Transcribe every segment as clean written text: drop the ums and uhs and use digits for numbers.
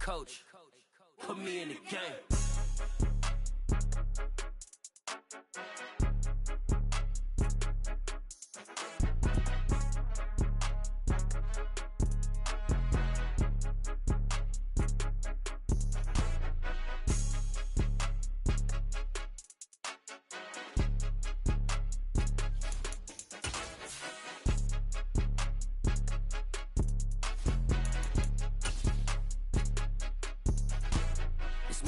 coach, put me in the game.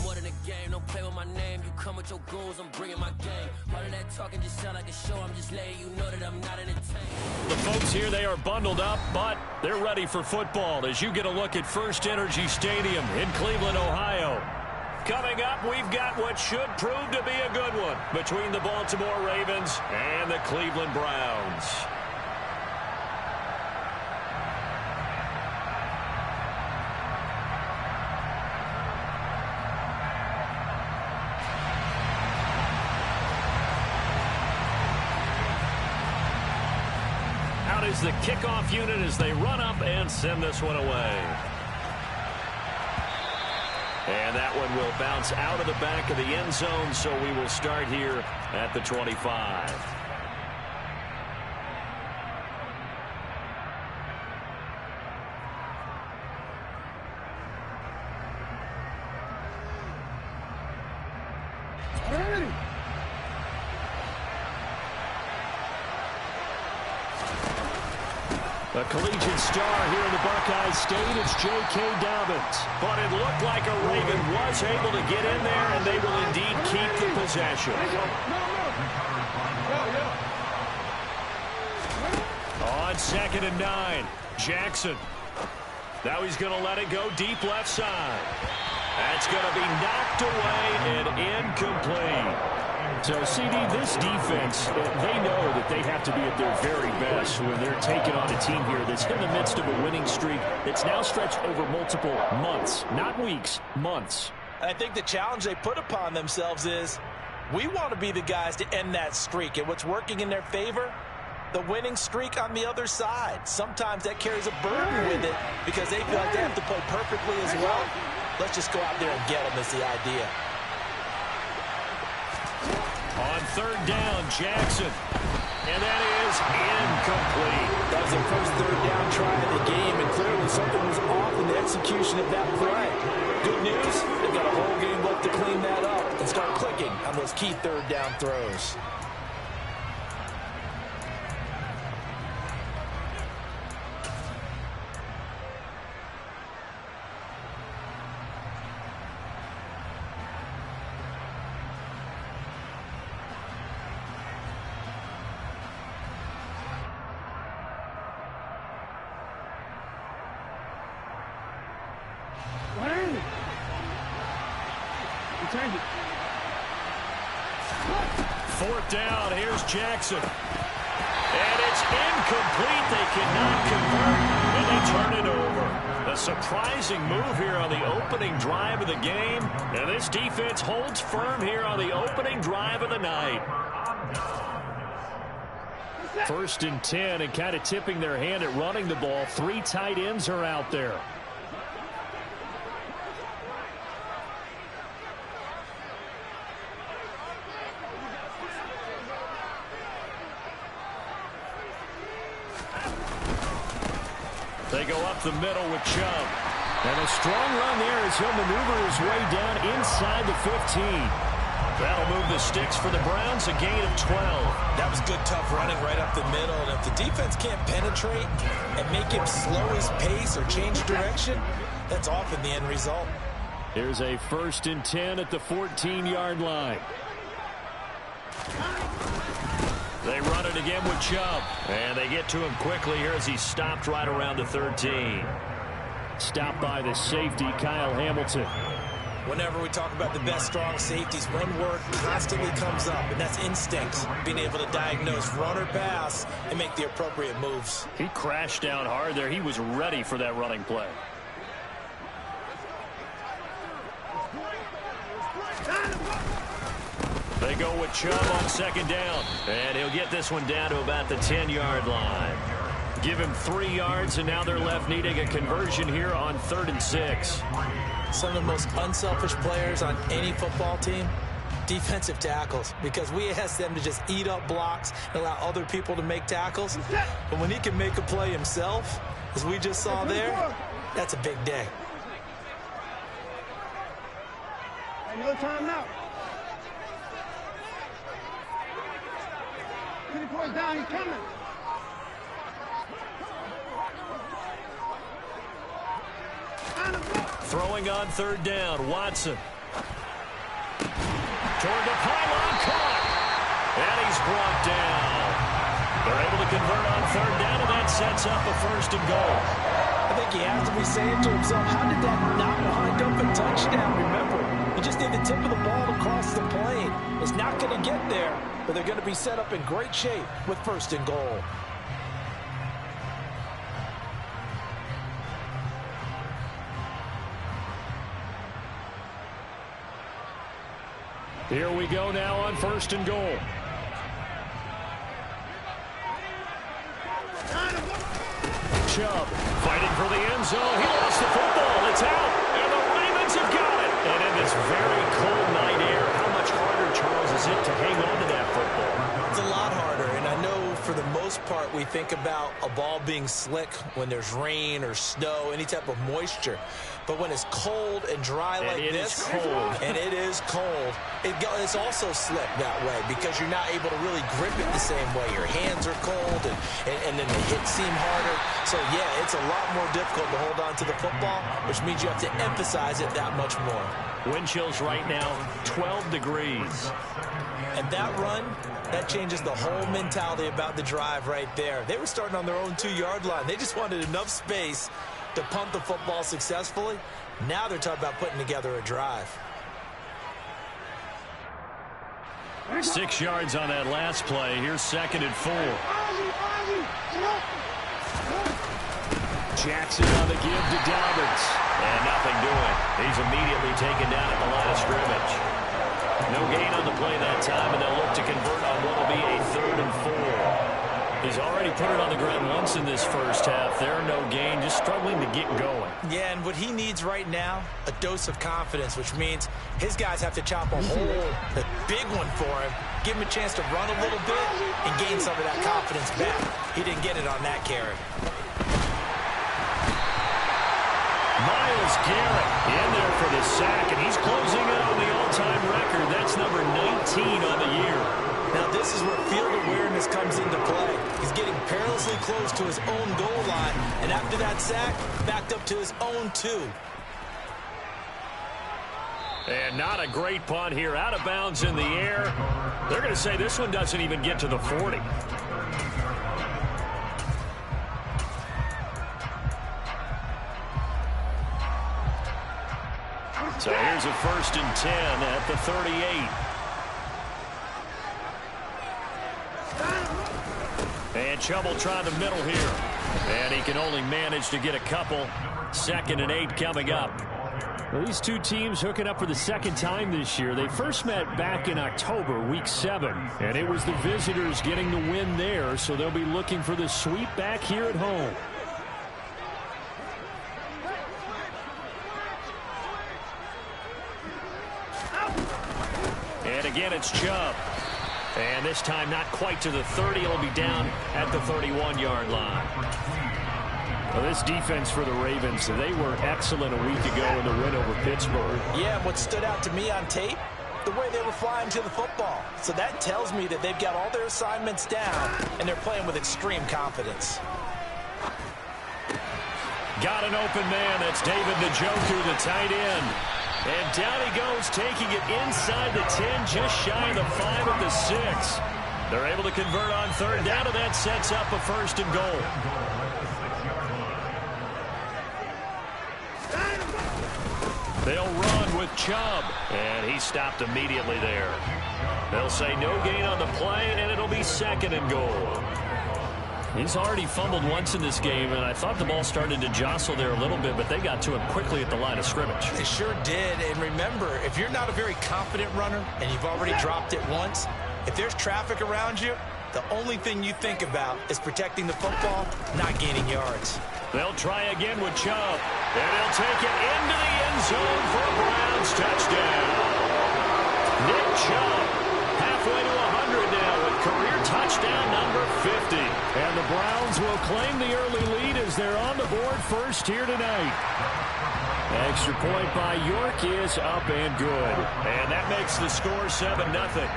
More than a game, don't play with my name. You come with your goons, I'm bringing my game. All of that talking just sound like a show. I'm just letting you know that I'm not entertained. The folks here, they are bundled up, but they're ready for football as you get a look at First Energy Stadium in Cleveland, Ohio. Coming up, we've got what should prove to be a good one between the Baltimore Ravens and the Cleveland Browns. Is the kickoff unit as they run up and send this one away. And that one will bounce out of the back of the end zone, so we will start here at the 25. A collegiate star here in the Buckeye State, it's J.K. Dobbins. But it looked like a Raven was able to get in there, and they will indeed keep the possession. On 2nd and 9, Jackson. Now he's going to let it go deep left side. That's going to be knocked away and incomplete. So, CD, this defense, they know that they have to be at their very best when they're taking on a team here that's in the midst of a winning streak that's now stretched over multiple months, not weeks, months. I think the challenge they put upon themselves is we want to be the guys to end that streak. And what's working in their favor? The winning streak on the other side. Sometimes that carries a burden with it because they feel like they have to play perfectly as well. Let's just go out there and get them is the idea. On 3rd down, Jackson. And that is incomplete. That was their first 3rd down try of the game, and clearly something was off in the execution of that play. Good news, they've got a whole game left to clean that up and start clicking on those key 3rd down throws. Fourth down, here's Jackson. And it's incomplete. They cannot convert, and they turn it over. A surprising move here on the opening drive of the game, and this defense holds firm here on the opening drive of the night. 1st and 10, and kind of tipping their hand at running the ball. 3 tight ends are out there. They go up the middle with Chubb. And a strong run there as he'll maneuver his way down inside the 15. That'll move the sticks for the Browns, a gain of 12. That was good, tough running right up the middle. And if the defense can't penetrate and make him slow his pace or change direction, that's often the end result. Here's a 1st and 10 at the 14-yard line. They run it again with Chubb. And they get to him quickly here as he's stopped right around the 13. Stopped by the safety, Kyle Hamilton. Whenever we talk about the best strong safeties, one word constantly comes up, and that's instinct. Being able to diagnose run or pass and make the appropriate moves. He crashed down hard there. He was ready for that running play. They go with Chubb on 2nd down. And he'll get this one down to about the 10-yard line. Give him 3 yards, and now they're left needing a conversion here on 3rd and 6. some of the most unselfish players on any football team? Defensive tackles, because we ask them to just eat up blocks and allow other people to make tackles. But when he can make a play himself, as we just saw there, that's a big day. No time out. 3 points down, he's coming. Throwing on 3rd down, Watson. Toward the pylon, caught. And he's brought down. They're able to convert on 3rd down, and that sets up a 1st and goal. I think he has to be saying to himself, how did that not wind up a touchdown? Remember, you just need the tip of the ball to cross the plane. It's not going to get there, but they're going to be set up in great shape with 1st and goal. Here we go now on 1st and goal. Chubb fighting for the end zone. He lost the football. It's out. And the Ravens have got it. And in this very cold night air, how much harder, Charles, is it to hang on to that football? It's a lot harder, and I know for the most part we think about a ball being slick when there's rain or snow, any type of moisture. But when it's cold and dry like this, and it is cold, it's also slick that way because you're not able to really grip it the same way. Your hands are cold, and then the hits seem harder. So, yeah, it's a lot more difficult to hold on to the football, which means you have to emphasize it that much more. Wind chills right now, 12 degrees. And that run, that changes the whole mentality about the drive right there. They were starting on their own 2-yard line. They just wanted enough space to punt the football successfully. Now they're talking about putting together a drive. 6 yards on that last play. Here's 2nd and 4. Jackson on the give to Dobbins. And nothing doing. He's immediately taken down at the line of scrimmage. No gain on the play that time, and they'll look to convert on what will be a 3rd and 4. He's already put it on the ground once in this first half. There, no gain, just struggling to get going. Yeah, and what he needs right now, a dose of confidence, which means his guys have to chop a hole, a big one for him, give him a chance to run a little bit and gain some of that confidence back. He didn't get it on that carry. Myles Garrett in there for the sack, and he's closing in on the all-time record. That's number 19 on the year. Now this is where field awareness comes into play. He's getting perilously close to his own goal line, and after that sack, backed up to his own 2. And not a great punt here, out of bounds in the air. They're going to say this one doesn't even get to the 40. So here's a 1st and 10 at the 38. And Chubb will try the middle here. And he can only manage to get a couple. 2nd and 8 coming up. Well, these two teams hooking up for the 2nd time this year. They first met back in October, week 7. And it was the visitors getting the win there. So they'll be looking for the sweep back here at home. And again, it's Chubb. And this time not quite to the 30. It'll be down at the 31-yard line. Well, this defense for the Ravens, they were excellent a week ago in the win over Pittsburgh. Yeah, what stood out to me on tape, the way they were flying to the football. So that tells me that they've got all their assignments down, and they're playing with extreme confidence. Got an open man. That's David Njoku, the tight end. And down he goes, taking it inside the 10, just shy of the 5 at the 6. They're able to convert on 3rd down, and that sets up a 1st and goal. They'll run with Chubb, and he stopped immediately there. They'll say no gain on the play, and it'll be 2nd and goal. He's already fumbled once in this game, and I thought the ball started to jostle there a little bit, but they got to him quickly at the line of scrimmage. They sure did, and remember, if you're not a very confident runner and you've already dropped it once, if there's traffic around you, the only thing you think about is protecting the football, not gaining yards. They'll try again with Chubb. And he'll take it into the end zone for a Browns touchdown. Nick Chubb, halfway to 100 now with career touchdown number 50. And the Browns will claim the early lead as they're on the board first here tonight. Extra point by York is up and good. And that makes the score 7-0.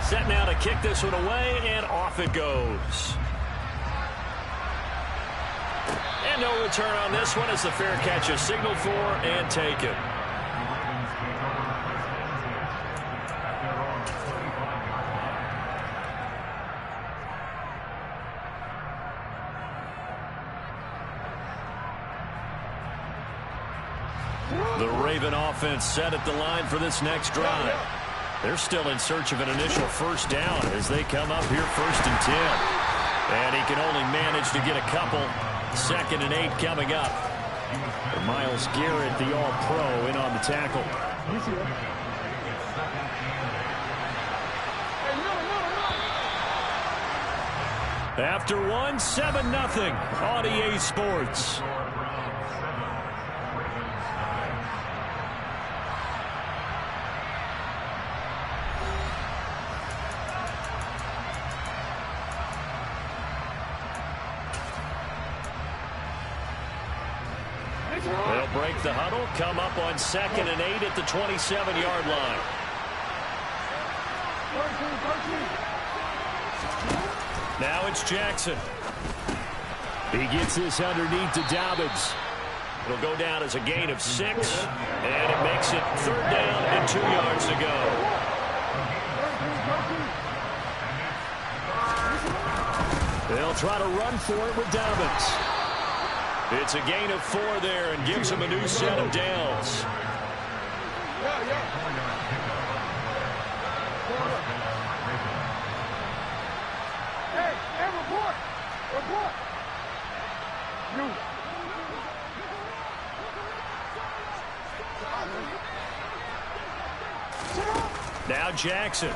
Set now to kick this one away, and off it goes. And no return on this one as the fair catch is signaled for and taken. The Raven offense set at the line for this next drive. They're still in search of an initial first down as they come up here 1st and 10. And he can only manage to get a couple. 2nd and 8 coming up. Myles Garrett, the All-Pro, in on the tackle. After one, 7-0 on EA Sports. They'll break the huddle, come up on 2nd and 8 at the 27-yard line. Now it's Jackson. He gets this underneath to Dobbins. It'll go down as a gain of 6, and it makes it 3rd down and 2 yards to go. They'll try to run for it with Dobbins. It's a gain of 4 there and gives him a new set of downs. Report. Now Jackson.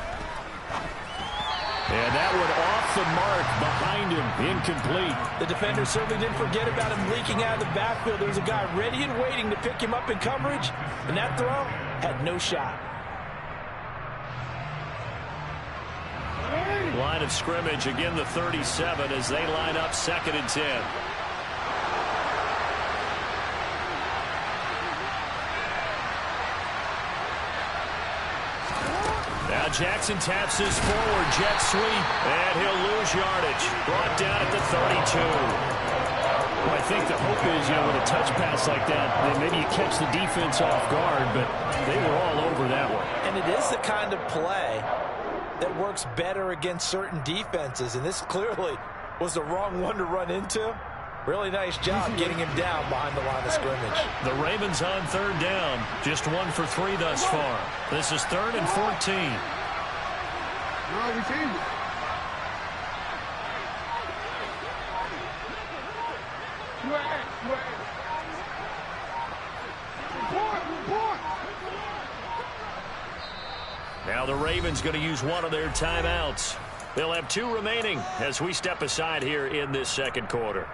And that one off the mark behind him, incomplete. The defender certainly didn't forget about him leaking out of the backfield. There was a guy ready and waiting to pick him up in coverage, and that throw had no shot. Line of scrimmage, again the 37 as they line up 2nd and 10. Now Jackson taps this forward, jet sweep, and he'll lose yardage. Brought down at the 32. Well, I think the hope is, with a touch pass like that, then maybe you catch the defense off guard, but they were all over that one. And it is the kind of play that works better against certain defenses, and this clearly was the wrong one to run into. Really nice job getting him down behind the line of scrimmage. The Ravens on 3rd down, just 1 for 3 thus far. This is 3rd and 14. No, we changed it. Report. Now the Ravens going to use one of their timeouts. They'll have 2 remaining as we step aside here in this 2nd quarter.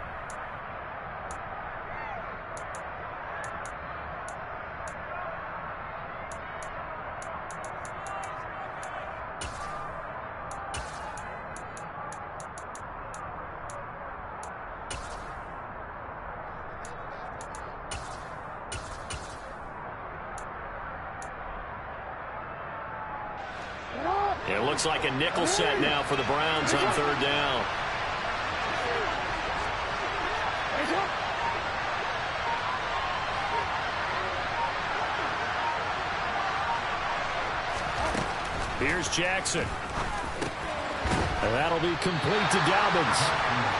It looks like a nickel set now for the Browns on 3rd down. Here's Jackson. And that'll be complete to Dobbins.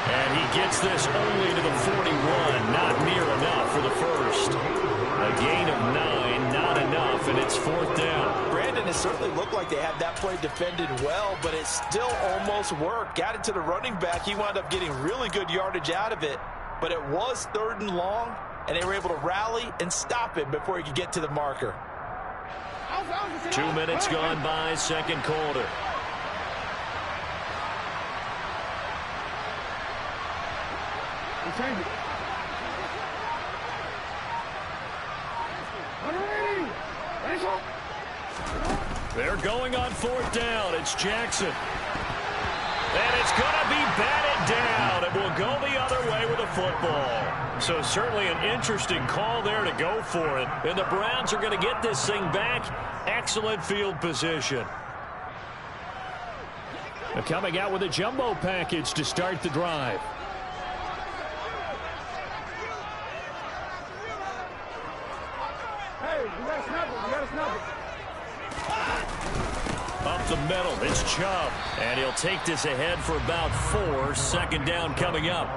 And he gets this only to the 41. Not near enough for the first. A gain of 9, not enough, and it's 4th down. Brandon, it certainly looked like they had that play defended well, but it still almost worked. Got it to the running back. He wound up getting really good yardage out of it, but it was 3rd and long, and they were able to rally and stop him before he could get to the marker. 2 minutes gone by, 2nd quarter. We change it. They're going on fourth down. It's Jackson. And it's going to be batted down. It will go the other way with the football. So certainly an interesting call there to go for it. And the Browns are going to get this thing back. Excellent field position. They're coming out with a jumbo package to start the drive. Hey, you gotta snap it. You gotta snap it. Up the middle, it's Chubb. And he'll take this ahead for about 4. Second down coming up.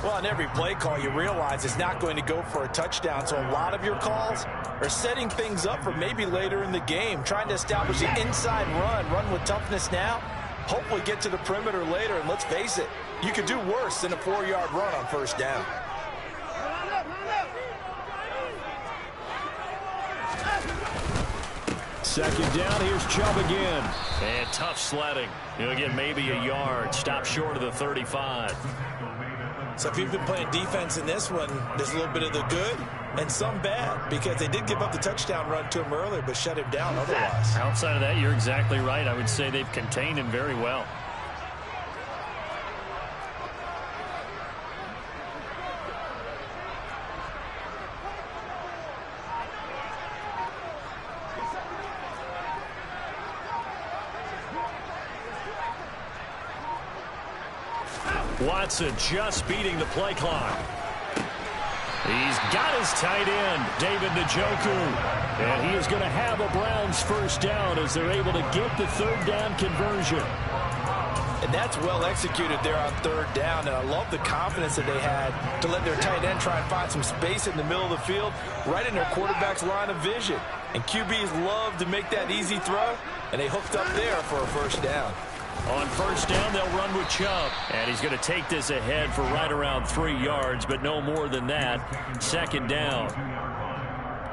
Well, on every play call, you realize it's not going to go for a touchdown. So a lot of your calls are setting things up for maybe later in the game, trying to establish an inside run with toughness now, hopefully get to the perimeter later. And let's face it, you could do worse than a 4-yard run on first down. Second down, here's Chubb again. And tough sledding. He'll get maybe a yard. Stop short of the 35. So if you've been playing defense in this one, there's a little bit of the good and some bad, because they did give up the touchdown run to him earlier but shut him down otherwise. Outside of that, you're exactly right. I would say they've contained him very well. Watson just beating the play clock. He's got his tight end, David Njoku. And he is going to have a Browns first down as they're able to get the third down conversion. And that's well executed there on third down. And I love the confidence that they had to let their tight end try and find some space in the middle of the field, right in their quarterback's line of vision. And QBs love to make that easy throw, and they hooked up there for a first down. On first down, they'll run with Chubb. And he's going to take this ahead for right around 3 yards, but no more than that. Second down.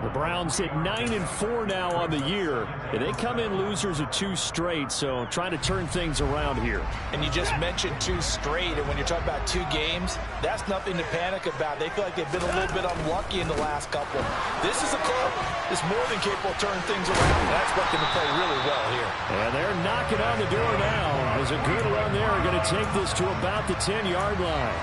The Browns hit 9-4 now on the year. And they come in losers of 2 straight, so trying to turn things around here. And you just mentioned 2 straight, and when you're talking about 2 games, that's nothing to panic about. They feel like they've been a little bit unlucky in the last couple. This is a club that's more than capable of turning things around. And that's what they play really well here. And they're knocking on the door now. As a good run there, are going to take this to about the 10-yard line.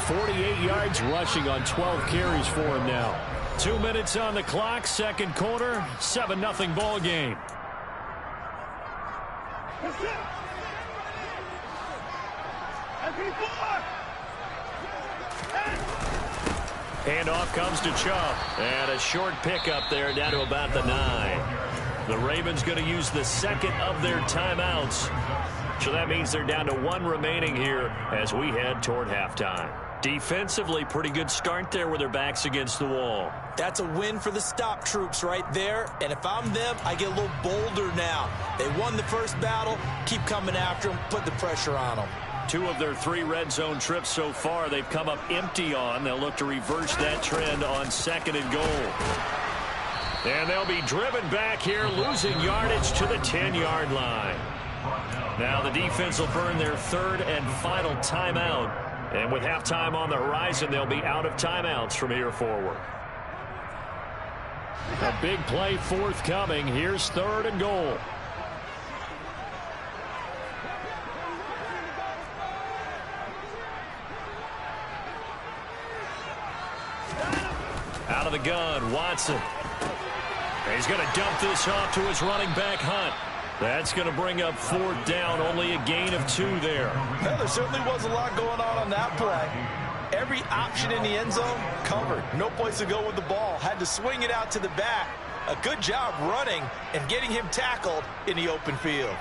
48 yards rushing on 12 carries for him now. 2 minutes on the clock, second quarter, 7-0 ball game. Handoff comes to Chubb. And a short pickup there down to about the 9. The Ravens going to use the second of their timeouts. So that means they're down to 1 remaining here as we head toward halftime. Defensively, pretty good start there with their backs against the wall. That's a win for the stop troops right there. And if I'm them, I get a little bolder now. They won the first battle. Keep coming after them. Put the pressure on them. 2 of their 3 red zone trips so far, they've come up empty on. They'll look to reverse that trend on second and goal. And they'll be driven back here, losing yardage to the 10-yard line. Now the defense will burn their third and final timeout. And with halftime on the horizon, they'll be out of timeouts from here forward. A big play forthcoming. Here's third and goal. Out of the gun, Watson. He's going to dump this off to his running back, Hunt. That's going to bring up fourth down, only a gain of 2 there. Well, there certainly was a lot going on that play. Every option in the end zone covered. No place to go with the ball. Had to swing it out to the back. A good job running and getting him tackled in the open field.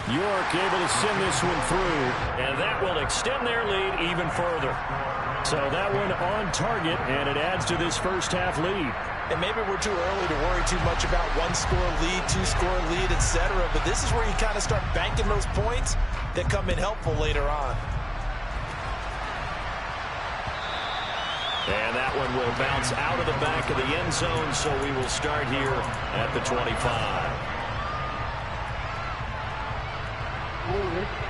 York able to send this one through, and that will extend their lead even further. So that one on target, and it adds to this first half lead. And maybe we're too early to worry too much about 1-score lead, 2-score lead, etc. But this is where you kind of start banking those points that come in helpful later on. And that one one will bounce out of the back of the end zone, so we will start here at the 25.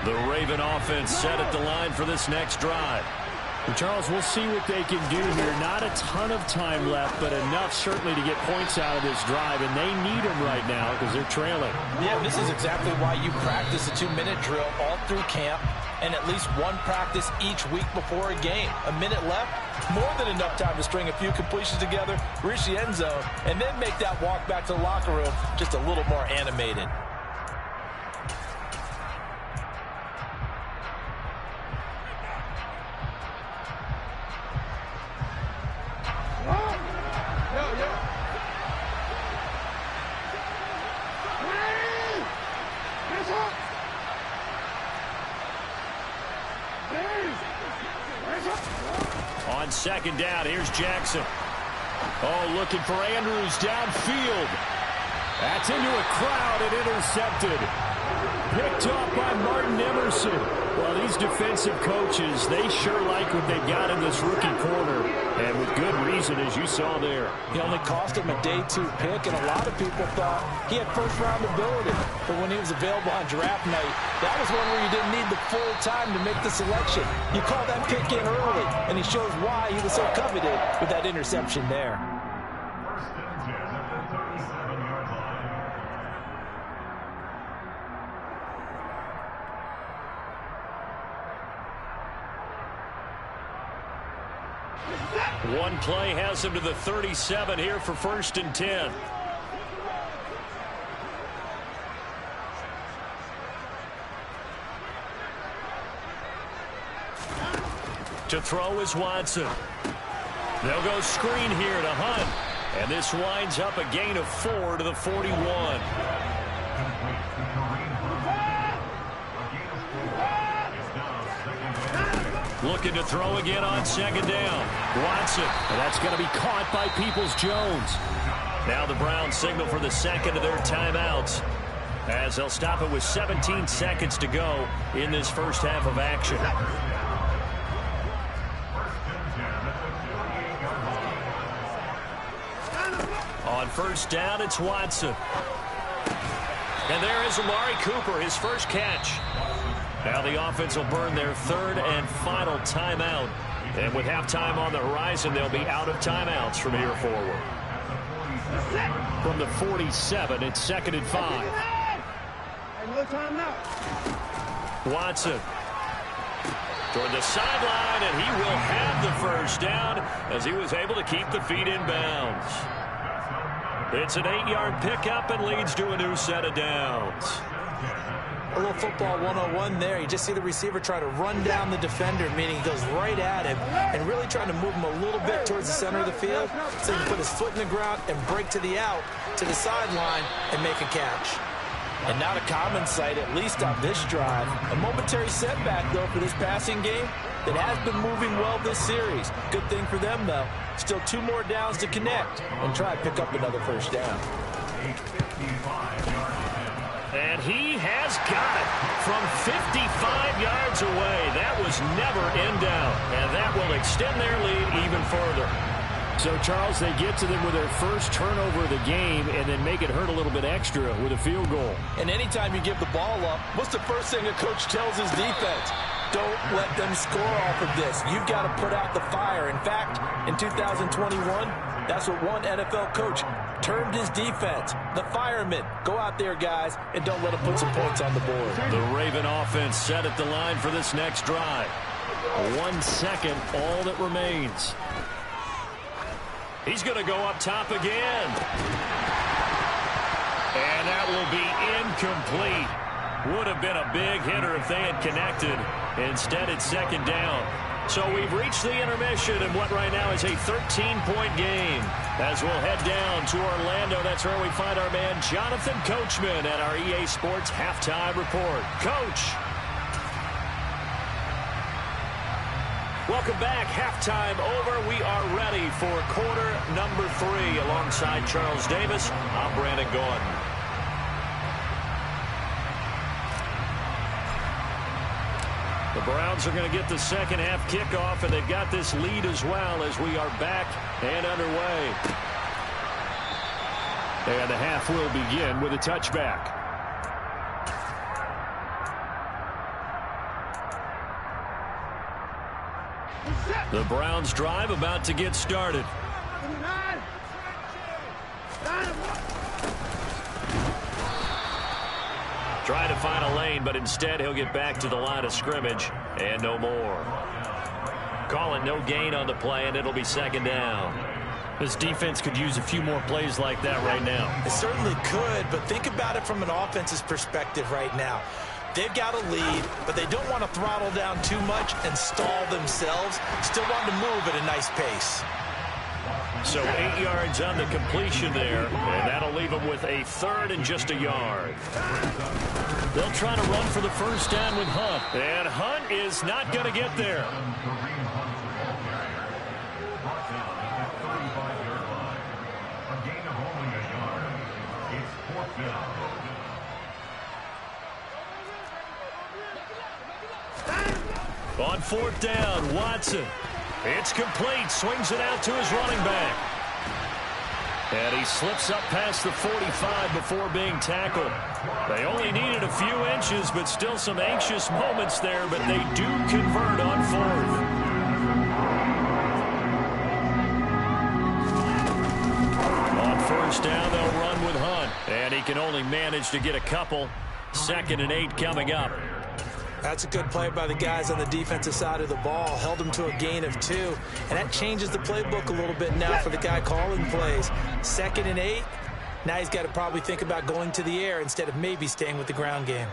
The Raven offense set at the line for this next drive. Well, Charles, we'll see what they can do here. Not a ton of time left, but enough certainly to get points out of this drive, and they need them right now because they're trailing. Yeah, this is exactly why you practice a 2-minute drill all through camp and at least one practice each week before a game. A minute left, more than enough time to string a few completions together, reach the end zone, and then make that walk back to the locker room just a little more animated. On second down, here's Jackson. Oh, looking for Andrews downfield. That's into a crowd and intercepted. Picked off by Martin Emerson. Well, these defensive coaches, they sure like what they've got in this rookie corner. And with good reason, as you saw there. He only cost him a day 2 pick, and a lot of people thought he had first-round ability. But when he was available on draft night, that was one where you didn't need the full time to make the selection. You call that pick in early, and he shows why he was so coveted with that interception there. One play has him to the 37 here for 1st and 10. To throw is Watson. They'll go screen here to Hunt. And this winds up a gain of 4 to the 41. Looking to throw again on second down. Watson. And that's going to be caught by Peoples-Jones. Now the Browns signal for the second of their timeouts, as they'll stop it with 17 seconds to go in this first half of action. On first down, it's Watson. And there is Amari Cooper, his first catch. Now the offense will burn their 3rd and final timeout. And with halftime on the horizon, they'll be out of timeouts from here forward. From the 47, it's 2nd and 5. Watson toward the sideline, and he will have the first down as he was able to keep the feet in bounds. It's an 8-yard pickup and leads to a new set of downs. A little football 101 there. You just see the receiver try to run down the defender, meaning he goes right at him and really trying to move him a little bit towards the center of the field so he can put his foot in the ground and break to the out, to the sideline, and make a catch. And not a common sight, at least on this drive. A momentary setback, though, for this passing game that has been moving well this series. Good thing for them, though. Still 2 more downs to connect and try to pick up another first down. And he has got it from 55 yards away. That was never in doubt, and that will extend their lead even further. So, Charles, they get to them with their first turnover of the game and then make it hurt a little bit extra with a field goal. And anytime you give the ball up, what's the first thing a coach tells his defense? Don't let them score off of this. You've got to put out the fire. In fact, in 2021, that's what one NFL coach termed his defense. The firemen. Go out there, guys, and don't let them put some points on the board. The Raven offense set at the line for this next drive. 1 second, all that remains. He's going to go up top again. And that will be incomplete. Would have been a big hitter if they had connected. Instead, it's 2nd down. So we've reached the intermission in what right now is a 13-point game. As we'll head down to Orlando, that's where we find our man Jonathan Coachman at our EA Sports Halftime Report. Coach. Welcome back. Halftime over. We are ready for quarter number 3. Alongside Charles Davis, I'm Brandon Gordon. The Browns are going to get the second half kickoff, and they've got this lead as well as we are back and underway. And the half will begin with a touchback. The Browns drive about to get started. Trying to find a lane, but instead he'll get back to the line of scrimmage and no more. Call it no gain on the play, and it'll be second down. This defense could use a few more plays like that right now. It certainly could, but think about it from an offense's perspective right now. They've got a lead, but they don't want to throttle down too much and stall themselves. Still want to move at a nice pace. So 8 yards on the completion there, and that'll leave them with a third and just a yard. They'll try to run for the first down with Hunt. And Hunt is not going to get there. On fourth down, Watson. It's complete. Swings it out to his running back. And he slips up past the 45 before being tackled. They only needed a few inches, but still some anxious moments there, but they do convert on fourth. On first down, they'll run with Hunt. And he can only manage to get a couple. 2nd and 8 coming up. That's a good play by the guys on the defensive side of the ball. Held them to a gain of 2. And that changes the playbook a little bit now for the guy calling plays. 2nd and 8. Now he's got to probably think about going to the air instead of maybe staying with the ground game.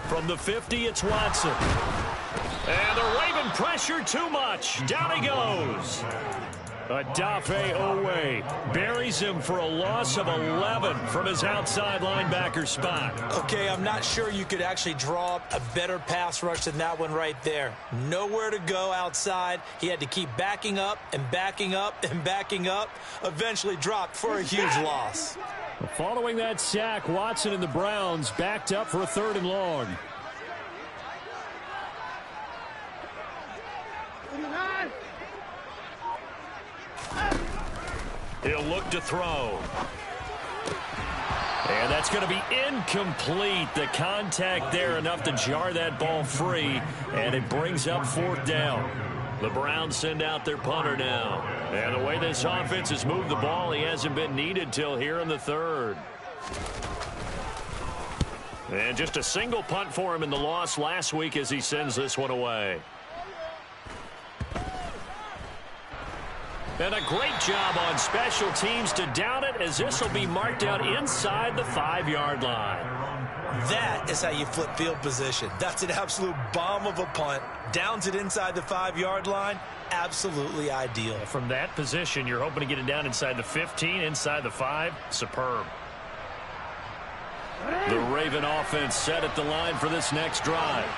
From the 50, it's Watson. And the Raven pressure too much. Down he goes. Adafe Owe buries him for a loss of 11 from his outside linebacker spot. Okay, I'm not sure you could actually draw up a better pass rush than that one right there. Nowhere to go outside. He had to keep backing up and backing up and backing up. Eventually dropped for a huge loss. Following that sack, Watson and the Browns backed up for a 3rd and long. He'll look to throw. And that's going to be incomplete. The contact there enough to jar that ball free, and it brings up 4th down. The Browns send out their punter now. And the way this offense has moved the ball, he hasn't been needed till here in the 3rd. And just a single punt for him in the loss last week as he sends this one away. And a great job on special teams to down it, as this will be marked out inside the 5-yard line. That is how you flip field position. That's an absolute bomb of a punt. Downs it inside the 5-yard line. Absolutely ideal. From that position, you're hoping to get it down inside the 15, inside the 5. Superb. The Raven offense set at the line for this next drive.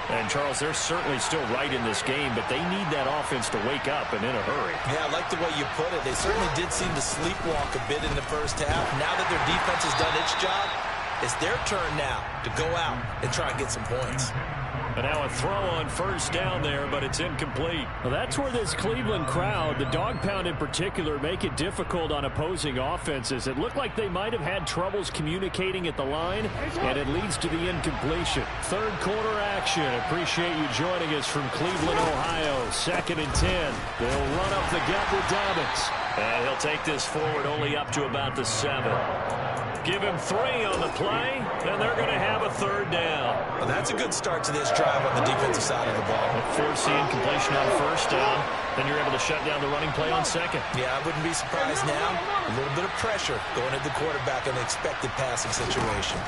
And, Charles, they're certainly still right in this game, but they need that offense to wake up and in a hurry. Yeah, I like the way you put it. They certainly did seem to sleepwalk a bit in the first half. Now that their defense has done its job, it's their turn now to go out and try and get some points. And now a throw on first down there, but it's incomplete. Well, that's where this Cleveland crowd, the dog pound in particular, make it difficult on opposing offenses. It looked like they might have had troubles communicating at the line, and it leads to the incompletion. 3rd quarter action. Appreciate you joining us from Cleveland, Ohio. 2nd and 10. They'll run up the gut with Dobbins. And he'll take this forward only up to about the 7. Give him 3 on the play, and they're going to have a 3rd down. Well, that's a good start to this drive on the defensive side of the ball. Force the incompletion on first down, then you're able to shut down the running play on 2nd. Yeah, I wouldn't be surprised now. A little bit of pressure going at the quarterback in an expected passing situation.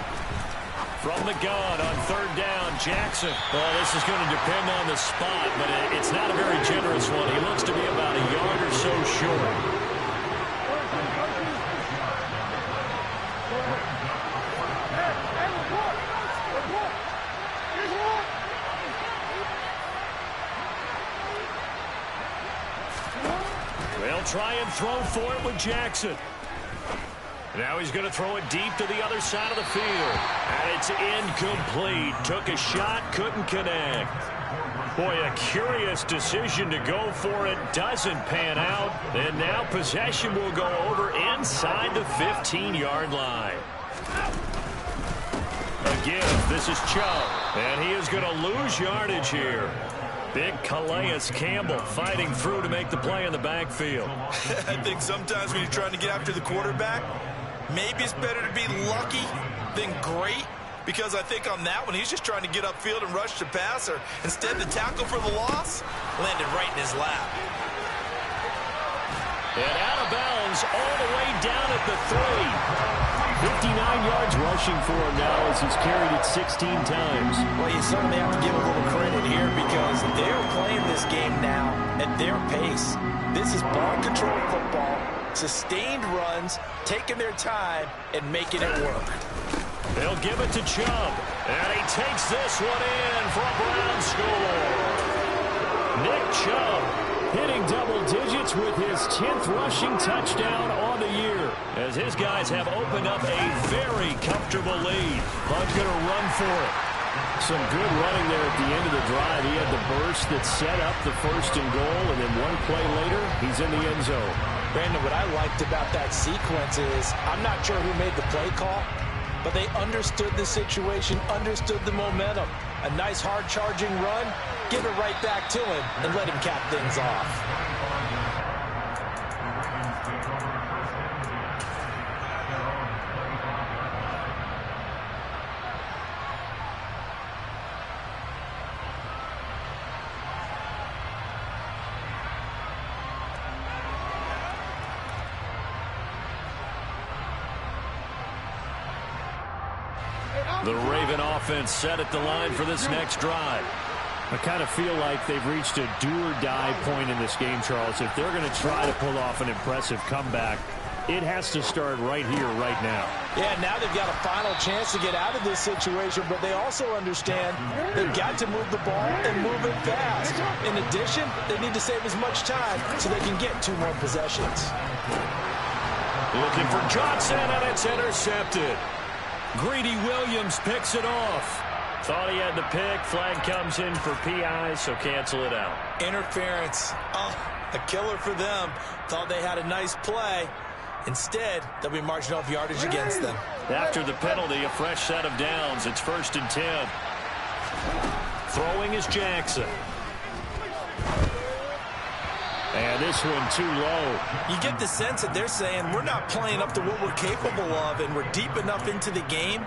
From the gun on 3rd down, Jackson. Well, this is going to depend on the spot, but it's not a very generous one. He looks to be about a yard or so short. They'll try and throw for it with Jackson. Now he's going to throw it deep to the other side of the field. And it's incomplete. Took a shot, couldn't connect. Boy, a curious decision to go for it. Doesn't pan out. And now possession will go over inside the 15-yard line. Again, this is Chubb. And he is going to lose yardage here. Big Calais Campbell fighting through to make the play in the backfield. I think sometimes when you're trying to get after the quarterback, maybe it's better to be lucky than great, because I think on that one, he's just trying to get upfield and rush the passer. Instead, the tackle for the loss landed right in his lap. And out of bounds all the way down at the 3. 59 yards rushing for him now as he's carried it 16 times. Well, you certainly have to give a little credit here because they're playing this game now at their pace. This is ball control football, sustained runs, taking their time, and making it work. They'll give it to Chubb, and he takes this one in for a Brown score. Nick Chubb hitting double digits with his 10th rushing touchdown on the year, as his guys have opened up a very comfortable lead. Hunt's going to run for it. Some good running there at the end of the drive. He had the burst that set up the 1st and goal, and then one play later, he's in the end zone. Brandon, what I liked about that sequence is I'm not sure who made the play call, but they understood the situation, understood the momentum. A nice hard-charging run, give it right back to him, and let him cap things off. The Raven offense set at the line for this next drive. I kind of feel like they've reached a do-or-die point in this game, Charles. If they're going to try to pull off an impressive comeback, it has to start right here, right now. Yeah, now they've got a final chance to get out of this situation, but they also understand they've got to move the ball and move it fast. In addition, they need to save as much time so they can get 2 more possessions. Looking for Johnson, and it's intercepted. Greedy Williams picks it off. Thought he had the pick. Flag comes in for PI, so cancel it out. Interference. Oh, a killer for them. Thought they had a nice play. Instead, they'll be marching off yardage against them. After the penalty, a fresh set of downs. It's 1st and 10. Throwing is Jackson. And this one too low. You get the sense that they're saying we're not playing up to what we're capable of, and we're deep enough into the game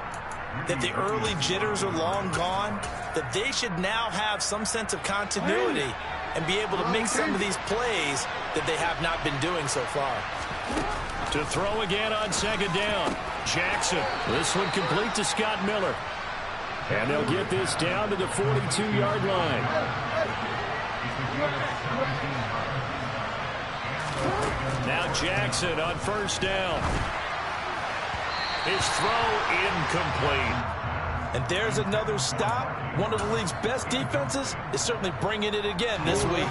that the early jitters are long gone, that they should now have some sense of continuity and be able to make some of these plays that they have not been doing so far. To throw again on 2nd down. Jackson. This one complete to Scott Miller. And they'll get this down to the 42-yard line. Now Jackson on 1st down. His throw incomplete. And there's another stop. One of the league's best defenses is certainly bringing it again this week.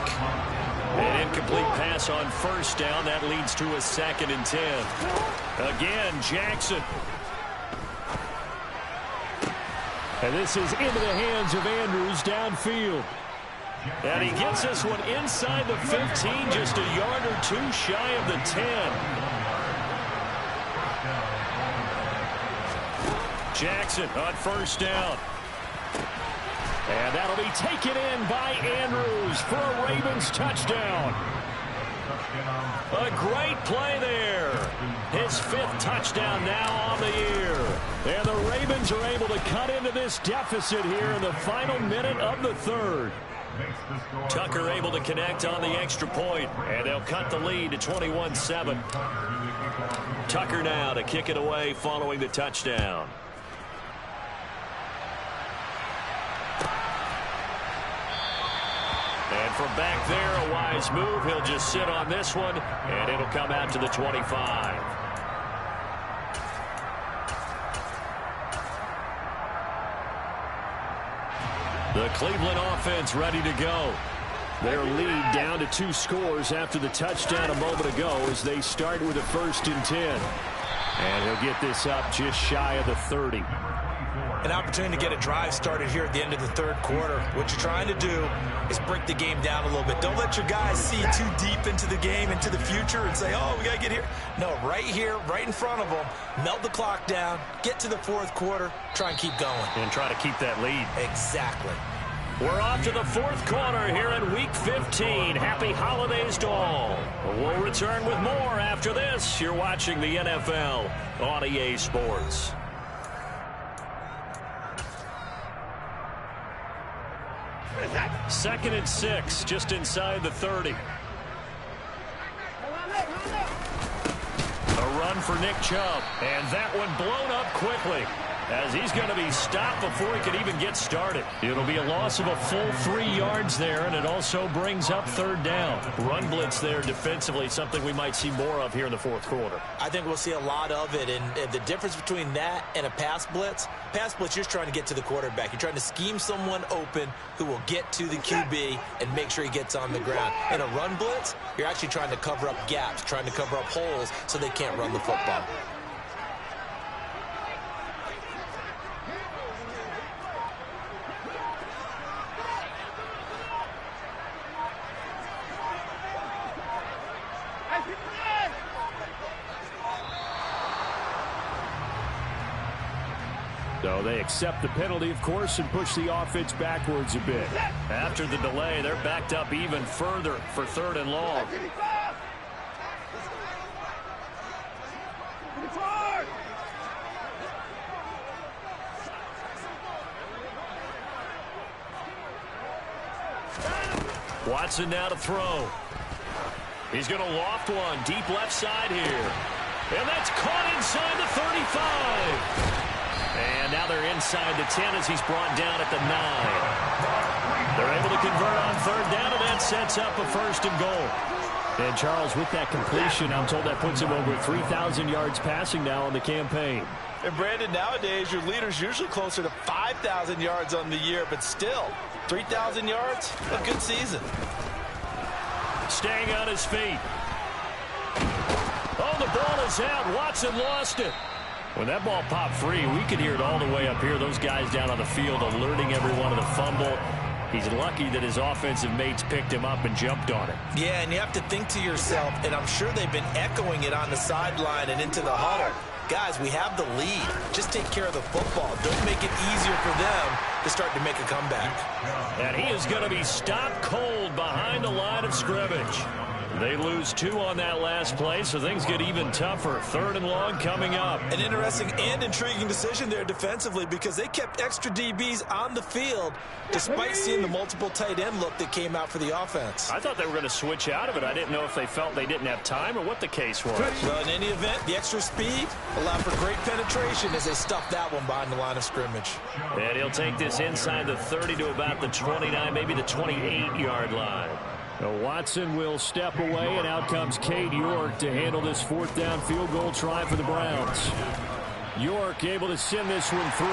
An incomplete pass on 1st down. That leads to a 2nd and 10. Again, Jackson. And this is into the hands of Andrews downfield. And he gets this one inside the 15, just a yard or 2 shy of the 10. Jackson on 1st down. And that'll be taken in by Andrews for a Ravens touchdown. A great play there. His 5th touchdown now on the year. And the Ravens are able to cut into this deficit here in the final minute of the 3rd. Tucker able to connect on the extra point, and they'll cut the lead to 21-7. Tucker now to kick it away following the touchdown. And from back there, a wise move. He'll just sit on this one, and it'll come out to the 25. The Cleveland offense ready to go. Their lead down to 2 scores after the touchdown a moment ago as they start with a 1st and 10. And he'll get this up just shy of the 30. An opportunity to get a drive started here at the end of the third quarter. What you're trying to do is break the game down a little bit. Don't let your guys see too deep into the game, into the future, and say, oh, we got to get here. No, right here, right in front of them, melt the clock down, get to the fourth quarter, try and keep going. And try to keep that lead. Exactly. We're off to the fourth quarter here in Week 15. Happy holidays to all. We'll return with more after this. You're watching the NFL on EA Sports. Second and 6, just inside the 30. A run for Nick Chubb, and that one blown up quickly as he's going to be stopped before he could even get started. It'll be a loss of a full 3 yards there, and it also brings up third down. Run blitz there defensively, something we might see more of here in the fourth quarter. I think we'll see a lot of it, and the difference between that and a pass blitz, you're just trying to get to the quarterback. You're trying to scheme someone open who will get to the QB and make sure he gets on the ground. In a run blitz, you're actually trying to cover up gaps, trying to cover up holes so they can't run the football. So they accept the penalty, of course, and push the offense backwards a bit. After the delay, they're backed up even further for third and long. Watson now to throw. He's going to loft one deep left side here. And that's caught inside the 35. And now they're inside the 10 as he's brought down at the 9. They're able to convert on third down, and that sets up a first and goal. And, Charles, with that completion, I'm told that puts him over 3,000 yards passing now on the campaign. And, Brandon, nowadays your leader's usually closer to 5,000 yards on the year, but still, 3,000 yards, a good season. Staying on his feet. Oh, the ball is out. Watson lost it. When that ball popped free, we could hear it all the way up here. Those guys down on the field alerting everyone of the fumble. He's lucky that his offensive mates picked him up and jumped on it. Yeah, and you have to think to yourself, and I'm sure they've been echoing it on the sideline and into the huddle. Guys, we have the lead. Just take care of the football. Don't make it easier for them to start to make a comeback. And he is going to be stopped cold behind the line of scrimmage. They lose 2 on that last play, so things get even tougher. Third and long coming up. An interesting and intriguing decision there defensively because they kept extra DBs on the field despite seeing the multiple tight end look that came out for the offense. I thought they were going to switch out of it. I didn't know if they felt they didn't have time or what the case was. Well, in any event, the extra speed allowed for great penetration as they stuffed that one behind the line of scrimmage. And he'll take this inside the 30 to about the 29, maybe the 28-yard line. Watson will step away, and out comes Cade York to handle this fourth down field goal try for the Browns. York able to send this one through,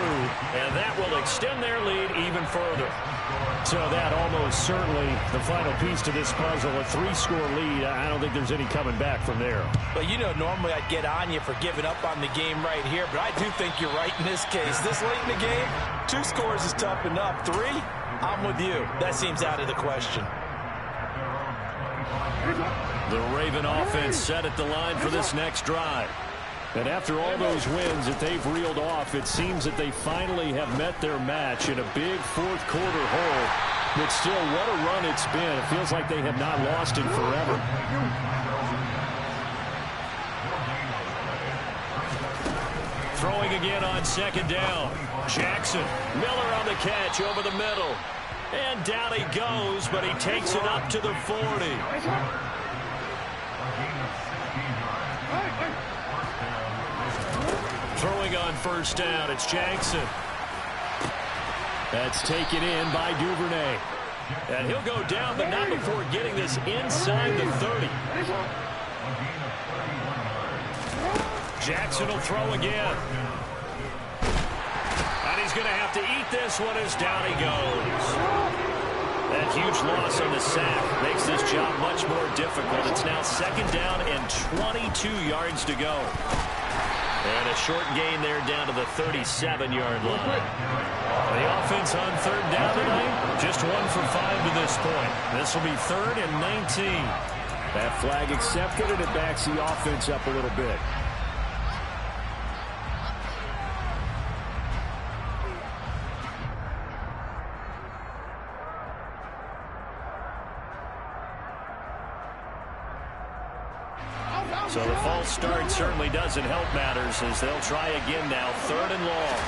and that will extend their lead even further. So that almost certainly the final piece to this puzzle, a 3-score lead. I don't think there's any coming back from there. Well, you know, normally I'd get on you for giving up on the game right here, but I do think you're right in this case. This late in the game, 2 scores is tough enough. 3, I'm with you. That seems out of the question. The Raven offense set at the line for this next drive. And after all those wins that they've reeled off, it seems that they finally have met their match in a big fourth quarter hole. But still, what a run it's been. It feels like they have not lost in forever. Throwing again on second down. Jackson, Miller on the catch over the middle. And down he goes, but he takes it up to the 40. Throwing on first down, it's Jackson. That's taken in by Duvernay. And he'll go down, but not before getting this inside the 30. Jackson will throw again. And he's going to have to eat this one as down he goes. That huge loss on the sack makes this job much more difficult. It's now second down and 22 yards to go. a short gain there down to the 37-yard line. The offense on third down tonight, just 1 for 5 to this point. This will be 3rd and 19. That flag accepted, and it backs the offense up a little bit. So the false start certainly doesn't help matters as they'll try again now. 3rd and long.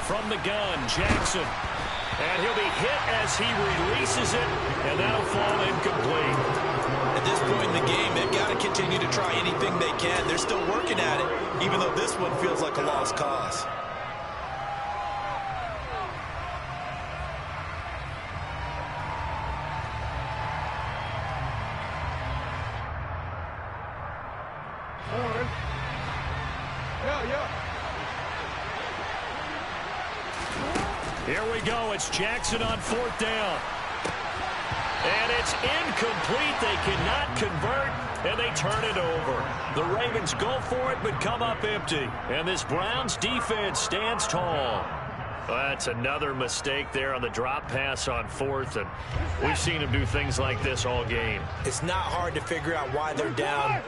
From the gun, Jackson. And he'll be hit as he releases it, and that'll fall incomplete. At this point in the game, they've got to continue to try anything they can. They're still working at it, even though this one feels like a lost cause. Here we go. It's Jackson on 4th down. And it's incomplete. They cannot convert, and they turn it over. The Ravens go for it, but come up empty. And this Browns defense stands tall. That's another mistake there on the drop pass on 4th, and we've seen him do things like this all game. It's not hard to figure out why they're down